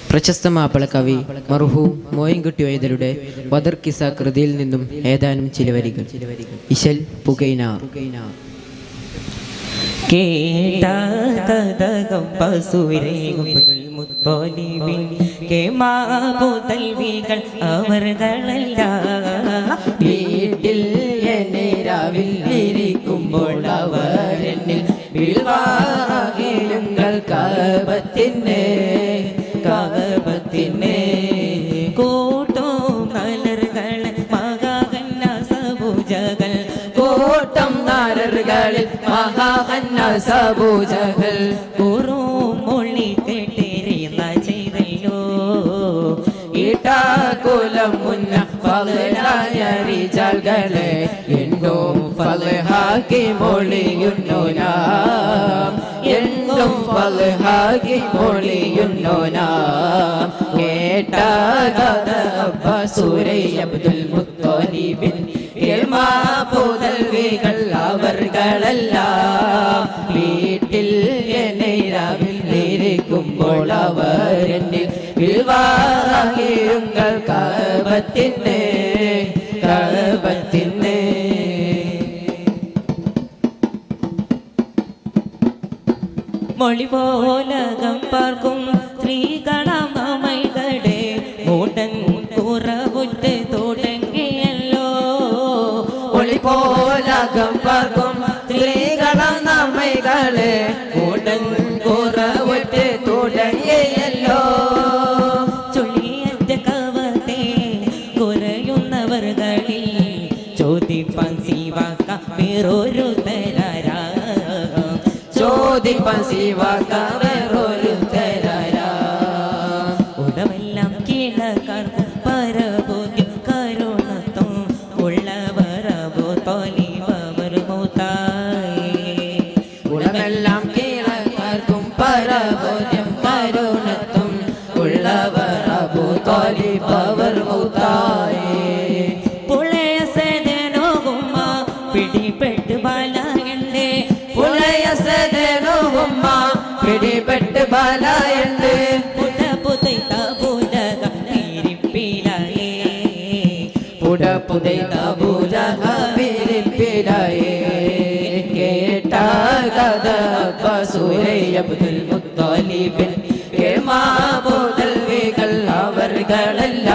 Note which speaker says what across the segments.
Speaker 1: പ്രശസ്ത മാപ്പിള കവി മർഹൂം മോയിൻകുട്ടി വൈദ്യരുടെ ബദർ കിസ കൃതിയിൽ നിന്നും ഏതാനും ചില വരികൾ. ഇശൽ പുകൈനാർ.
Speaker 2: കേട്ട കഥകം പസുരേകും മുത്തോലിബിൻ കേമാപുതൽവികൾ അവർകളല്ല
Speaker 1: വീട്ടിൽ എന്നെ രാവിൽ ഇരിക്കുമ്പോൾ അവരെന്നിൽ വിൽവാകിലുങ്ങൾ കാപത്തിനെ
Speaker 2: കൂട്ടും മലർകൾ മകാകന്ന സബുജകൾ
Speaker 1: കൂട്ടം നാരറുകളിൽ മഹാകന്ന സബുജകൾ
Speaker 2: മൊഴി കേട്ടേറിയുന്ന ചെയ്തല്ലോ
Speaker 1: ഇട്ടാകുലം മുന്ന ഫളായ റിജാൽകളെ എന്നും ഫളഹാക്കി മൊഴിയുന്നു നാം എന്നും ഫളഹാക്കി മൊഴിയുന്നു നാം കേട്ട കഥ ബസുരൈ അബ്ദുൽ മുത്തലിബിൻ പുതൽവികൾ അവർകളല്ല വീട്ടിൽ എന്നെ രാവിൽ ഇരിക്കുമ്പോൾ അവരെന്നിൽ വിൽവാഹിയുങ്ങൾ കാപത്തിനെ
Speaker 2: മൊഴി പോലകം പാർക്കും സ്ത്രീകളമൈകളെ മൂടൻ കുറവുറ്റ് തുടങ്ങിയല്ലോ
Speaker 1: ഒളി പോലകം പാർക്കും സ്ത്രീകളമൈകളെ മൂടൻ കുറവുറ്റ് തുടങ്ങിയല്ലോ
Speaker 2: ചൊല്ലിയറ്റ കവത്തെ കുറയുന്നവർകളിൽ ചോദിപ്പാൻ സീവാക്ക വേറൊരു തരാ
Speaker 1: ചോദിപ്പാൻ സീവാക്ക വേറൊരു തരാ
Speaker 2: ഉടവെല്ലാം കീഴക്കാർക്കും പരബോധ്യം കരുണത്തും ഉള്ളവരവോ തോലിവർ മൂത്തായി
Speaker 1: ഉടവെല്ലാം കീഴക്കാർക്കും പരബോധ്യം കരുണത്തും ഉള്ളവരവോ തോലിവർ മൂത്തായി
Speaker 2: പുളയ സേനോകുമ്മ പിടിപെട്ട് ബാലയണ്ടേ
Speaker 1: പുളയ സേനോകുമ്മ പിടിപെട്ട് ബാലയണ്ട്
Speaker 2: പുതൈത പൂജക തിരിപ്പിലായേ
Speaker 1: പുതൈത പൂജക തിരിപ്പിലായേ കേട്ട കഥ ബസുരൈ അബ്ദുൽ മുത്തലിബിൻ കേമാപുതൽവികൾ അവർകളല്ല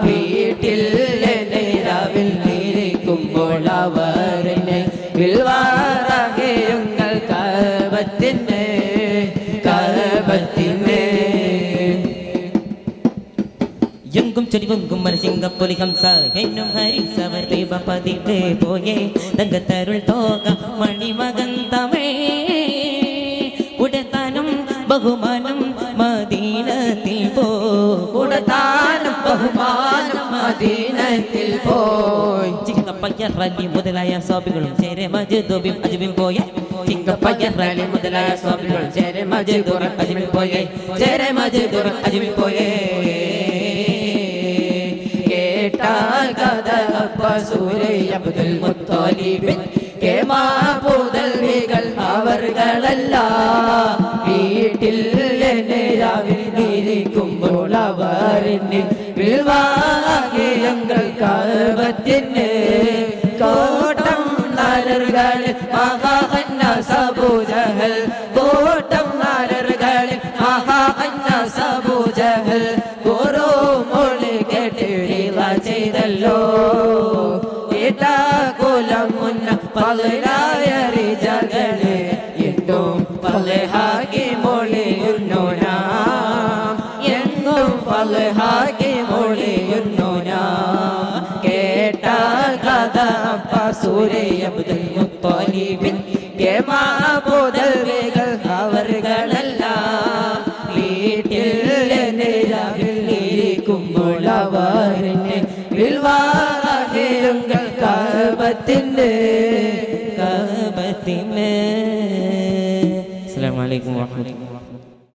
Speaker 1: വീട്ടിൽ എന്നെ രാവിൽ ഇരിക്കുമ്പോൾ അവരെന്നെ വിൽവാറാകിയുങ്ങൾ കാപത്തിനെ
Speaker 2: എങ്കും ചെടിവെങ്കും മരസിംഗപ്പൊലി ഹംസ എന്നും ഹരിസവർ ദൈവ പതിവേ പോയേ തങ്കത്തരുൾ തോക മണിമകൻ തമേ ഉടത്താനും ബഹുമാനം മദീനത്തിൽ
Speaker 1: കൊടുത്താനും ബഹുമാനം മദീനത്തിൽ പോയി
Speaker 2: ചിങ്കപ്പയ്യറലി മുതലായ സ്വാഭികളും ചേരെ മജദൂബിം അജ്ബിം പോയ ചിങ്കപ്പയ്യറലി മുതലായ സ്വാഭികളും ചേരെ മജദൂറ അജ്ബിം പോയ ചേരെ മജദൂറ അജ്ബിം പോയേ
Speaker 1: കേട്ട കഥ ബസുരൈ അബ്ദുൽ മുത്തലിബിൻ കേമാപുതൽവികൾ അവർകളല്ല വീട്ടിൽ എന്നെ രാവിൽ ഇരിക്കുമ്പോൾ അവരെന്നിൽ വിൽവാകിയങ്ങൾ കാപത്തിനെ കോട്ടം നാരറുകളിൽ മഹാകന്ന സബുജഹൽ കോട്ടം നാരറുകളിൽ മഹാകന്ന സബുജഹൽ ഓരോ മൊഴി കേട്ടിരിള ചെയ്തല്ലോ കുലം മുന്ന ഫളായ റിജാൽകളെ എന്നും ഫളഹാക്കി മൊഴിയുന്നു നാം എന്നും ഫളഹാക്കി മൊഴിയുന്നു നാം കേട്ട കഥ ബസുരൈ അബ്ദുൽ മുത്തലിബിൻ കേമാപുതൽവികൾ അവർകളല്ല വീട്ടിൽ എന്നെ രാവിൽ ഇരിക്കുമ്പോൾ അവരെന്നെ വിൽവാഹിയുങ്ങൾ കാപത്തിനെ
Speaker 2: അസ്സലാമു അലൈക്കും വറഹ്മത്തുള്ളാഹി